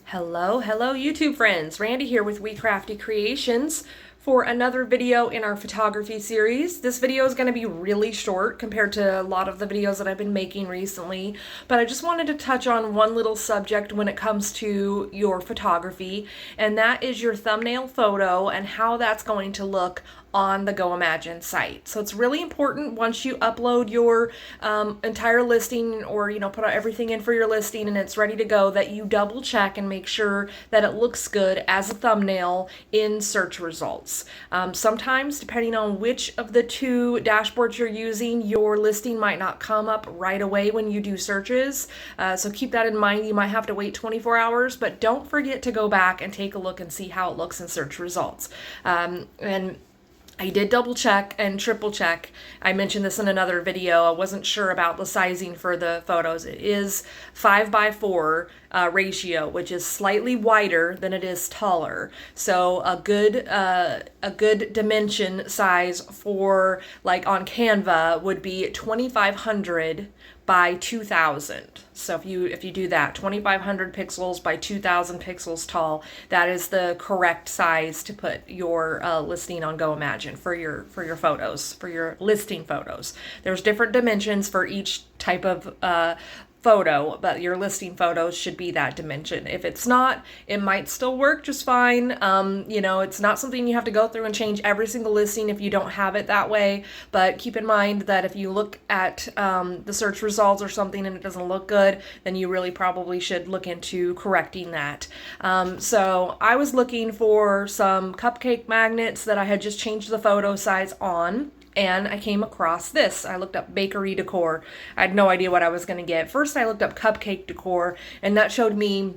Hello YouTube friends. Randy here with We Crafty Creations for another video in our photography series. This video is going to be really short compared to a lot of the videos that I've been making recently, but I just wanted to touch on one little subject when it comes to your photography, and that is your thumbnail photo and how that's going to look on the Goimagine site. So it's really important once you upload your entire listing, or put out everything in for your listing and it's ready to go, that you double check and make sure that it looks good as a thumbnail in search results. Sometimes, depending on which of the two dashboards you're using, your listing might not come up right away when you do searches. So keep that in mind. You might have to wait 24 hours, but don't forget to go back and take a look and see how it looks in search results. And I did double check and triple check. I mentioned this in another video. I wasn't sure about the sizing for the photos. It is 5:4 ratio, which is slightly wider than it is taller. So a good dimension size for, like on Canva, would be 2500 by 2000. So if you do that, 2500 pixels by 2000 pixels tall, that is the correct size to put your listing on Goimagine for your photos, for your listing photos. There's different dimensions for each type of photo, but your listing photos should be that dimension. If it's not, it might still work just fine. It's not something you have to go through and change every single listing if you don't have it that way, but keep in mind that if you look at the search results or something and it doesn't look good, then you really probably should look into correcting that. So I was looking for some cupcake magnets that I had just changed the photo size on, and I came across this. I looked up bakery decor. I had no idea what I was going to get. First, I looked up cupcake decor, and that showed me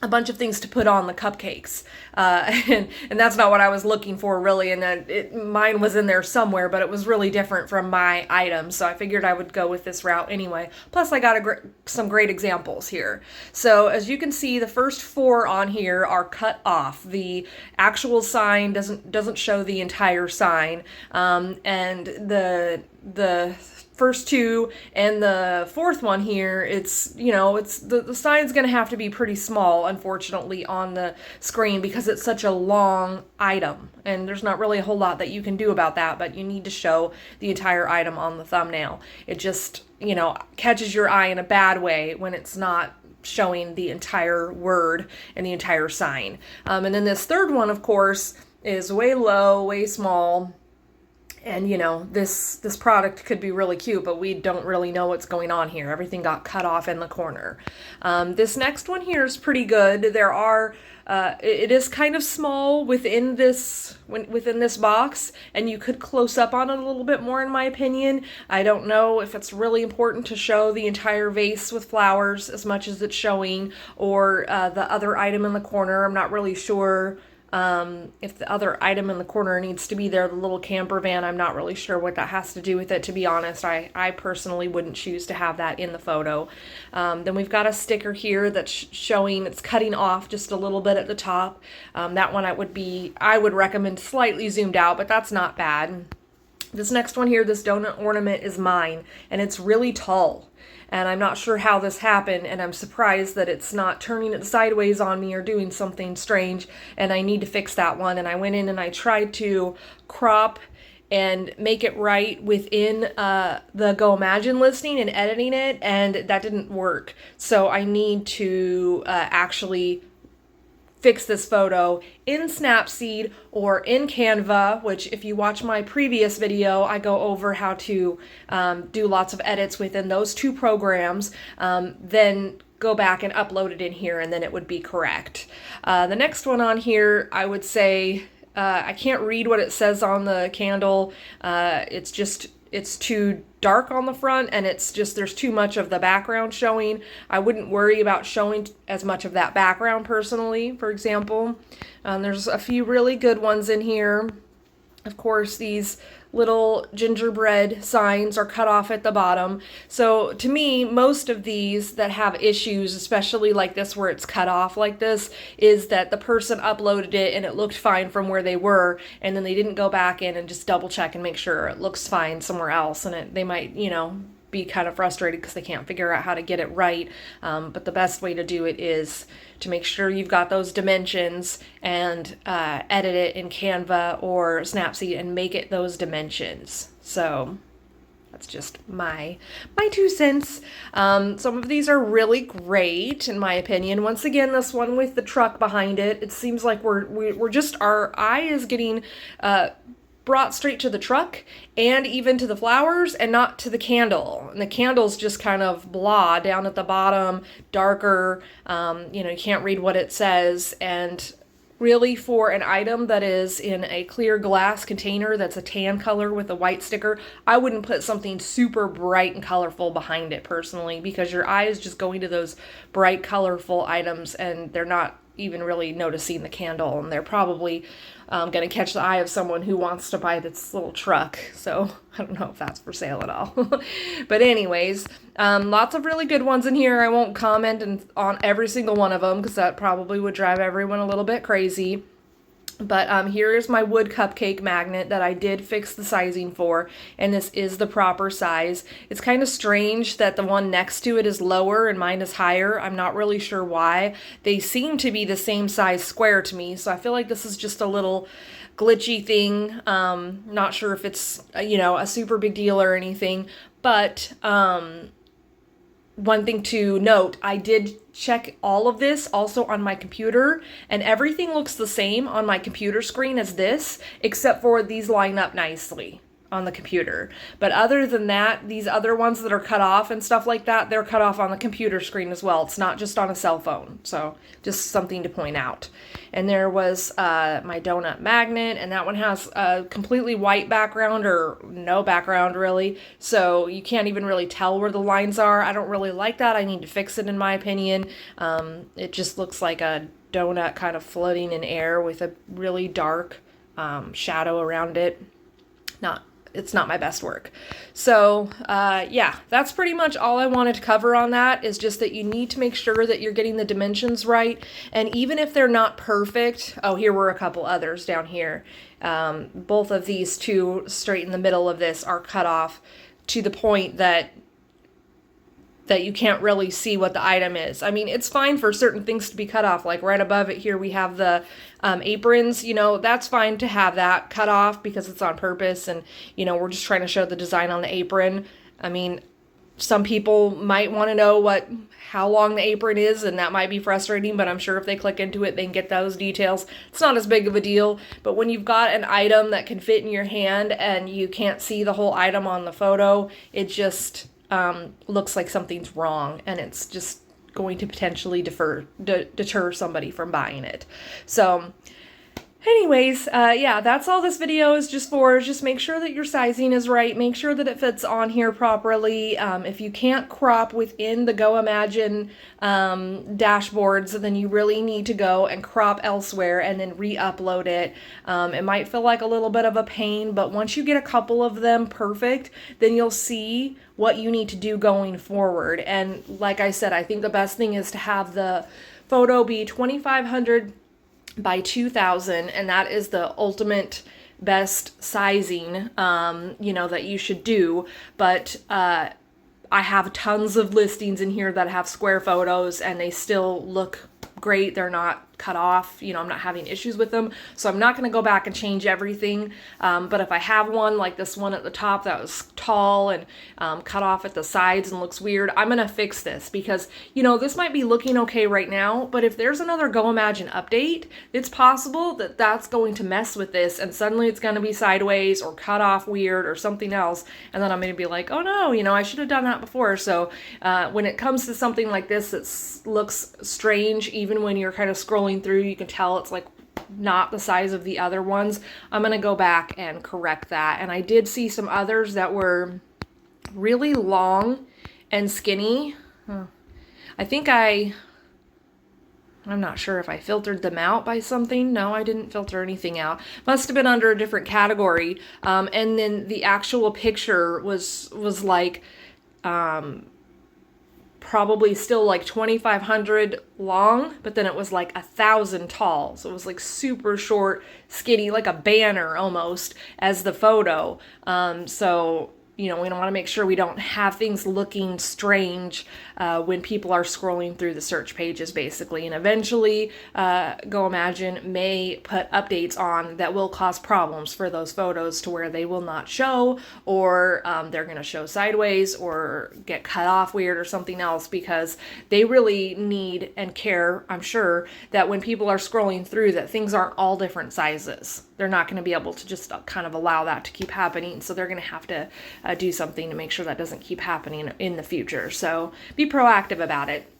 a bunch of things to put on the cupcakes. And that's not what I was looking for, really. And mine was in there somewhere, but it was really different from my items. So I figured I would go with this route anyway. Plus, I got some great examples here. So as you can see, the first 4 on here are cut off. The actual sign doesn't show the entire sign. And the first 2 and the 4th one here, it's the sign's gonna have to be pretty small, unfortunately, on the screen because it's such a long item, and there's not really a whole lot that you can do about that, but you need to show the entire item on the thumbnail. It just catches your eye in a bad way when it's not showing the entire word and the entire sign. And then this 3rd one, of course, is way low, way small. And this product could be really cute, but we don't really know what's going on here. Everything got cut off in the corner. This next one here is pretty good. There are it is kind of small within this box, and you could close up on it a little bit more, in my opinion. I don't know if it's really important to show the entire vase with flowers as much as it's showing, or the other item in the corner. I'm not really sure if the other item in the corner needs to be there, the little camper van. I'm not really sure what that has to do with it, to be honest. I personally wouldn't choose to have that in the photo. Then we've got a sticker here that's showing it's cutting off just a little bit at the top. That one I would recommend slightly zoomed out, but that's not bad. This next one here, this donut ornament, is mine, and it's really tall. And I'm not sure how this happened, and I'm surprised that it's not turning it sideways on me or doing something strange, and I need to fix that one. And I went in and I tried to crop and make it right within the Goimagine listing and editing it, and that didn't work. So I need to actually fix this photo in Snapseed or in Canva, which, if you watch my previous video, I go over how to do lots of edits within those 2 programs. Then go back and upload it in here, and then it would be correct. The next one on here, I would say, I can't read what it says on the candle. It's too dark on the front, and there's too much of the background showing. I wouldn't worry about showing as much of that background personally, for example. There's a few really good ones in here. Of course, these little gingerbread signs are cut off at the bottom. So to me, most of these that have issues, especially like this where it's cut off like this, is that the person uploaded it and it looked fine from where they were, and then they didn't go back in and just double check and make sure it looks fine somewhere else, and they might, be kind of frustrated because they can't figure out how to get it right. But the best way to do it is to make sure you've got those dimensions and edit it in Canva or Snapseed and make it those dimensions. So that's just my 2 cents. Some of these are really great in my opinion. Once again, this one with the truck behind it, it seems like we're just, our eye is getting brought straight to the truck and even to the flowers and not to the candle. And the candle's just kind of blah down at the bottom, darker. You can't read what it says. And really, for an item that is in a clear glass container that's a tan color with a white sticker, I wouldn't put something super bright and colorful behind it personally, because your eye is just going to those bright, colorful items and they're not even really noticing the candle, and they're probably going to catch the eye of someone who wants to buy this little truck. So I don't know if that's for sale at all. But anyways, lots of really good ones in here. I won't comment on every single one of them because that probably would drive everyone a little bit crazy. But here is my wood cupcake magnet that I did fix the sizing for, and this is the proper size. It's kind of strange that the one next to it is lower and mine is higher. I'm not really sure why. They seem to be the same size square to me, so I feel like this is just a little glitchy thing. Not sure if it's, a super big deal or anything, but one thing to note, I did check all of this also on my computer, and everything looks the same on my computer screen as this, except for these line up nicely on the computer. But other than that, these other ones that are cut off and stuff like that, they're cut off on the computer screen as well. It's not just on a cell phone. So just something to point out. And there was my donut magnet, and that one has a completely white background or no background really. So you can't even really tell where the lines are. I don't really like that. I need to fix it in my opinion. It just looks like a donut kind of floating in air with a really dark shadow around it. It's not my best work. So yeah, that's pretty much all I wanted to cover on that, is just that you need to make sure that you're getting the dimensions right. And even if they're not perfect, oh, here were a couple others down here. Both of these two straight in the middle of this are cut off to the point that you can't really see what the item is. I mean, it's fine for certain things to be cut off, like right above it here we have the aprons, that's fine to have that cut off because it's on purpose, and we're just trying to show the design on the apron. I mean, some people might want to know how long the apron is, and that might be frustrating, but I'm sure if they click into it, they can get those details. It's not as big of a deal, but when you've got an item that can fit in your hand and you can't see the whole item on the photo, it just looks like something's wrong, and it's just going to potentially deter somebody from buying it. So anyways, yeah, that's all this video is just for. Just make sure that your sizing is right. Make sure that it fits on here properly. If you can't crop within the Goimagine dashboards, then you really need to go and crop elsewhere and then re-upload it. It might feel like a little bit of a pain, but once you get a couple of them perfect, then you'll see what you need to do going forward. And like I said, I think the best thing is to have the photo be 2,500 by 2,000, and that is the ultimate best sizing, that you should do. But I have tons of listings in here that have square photos and they still look great. They're not cut off, I'm not having issues with them. So I'm not going to go back and change everything. But if I have one like this one at the top that was tall and cut off at the sides and looks weird, I'm going to fix this because, this might be looking okay right now, but if there's another Goimagine update, it's possible that that's going to mess with this and suddenly it's going to be sideways or cut off weird or something else. And then I'm going to be like, oh no, I should have done that before. So when it comes to something like this that looks strange, even when you're kind of scrolling through, you can tell it's like not the size of the other ones. I'm going to go back and correct that. And I did see some others that were really long and skinny. I think I'm not sure if I filtered them out by something. No, I didn't filter anything out. Must have been under a different category. And then the actual picture was like, probably still like 2,500 long, but then it was like 1,000 tall. So it was like super short, skinny, like a banner almost as the photo. So we want to make sure we don't have things looking strange when people are scrolling through the search pages, basically. And eventually, Goimagine may put updates on that will cause problems for those photos to where they will not show, or they're going to show sideways or get cut off weird or something else, because they really need and care, I'm sure, that when people are scrolling through, that things aren't all different sizes. They're not going to be able to just kind of allow that to keep happening. So they're going to have to do something to make sure that doesn't keep happening in the future. So be proactive about it.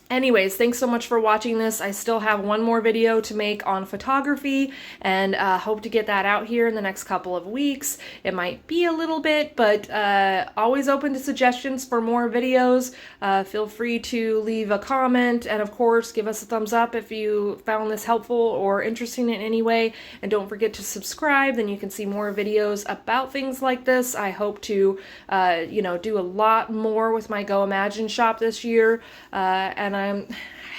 Anyways, thanks so much for watching this. I still have one more video to make on photography, and hope to get that out here in the next couple of weeks. It might be a little bit, but always open to suggestions for more videos. Feel free to leave a comment, and of course, give us a thumbs up if you found this helpful or interesting in any way. And don't forget to subscribe, then you can see more videos about things like this. I hope to, do a lot more with my Goimagine shop this year, and I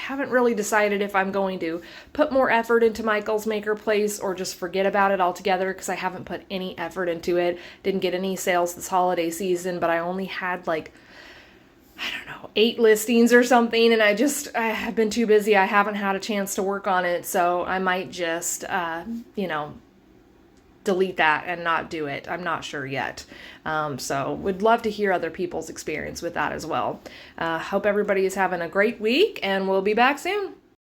haven't really decided if I'm going to put more effort into Michael's Maker Place or just forget about it altogether, because I haven't put any effort into it. Didn't get any sales this holiday season, but I only had 8 listings or something, and I have been too busy. I haven't had a chance to work on it, so I might just, delete that and not do it. I'm not sure yet. So would love to hear other people's experience with that as well. Hope everybody is having a great week, and we'll be back soon.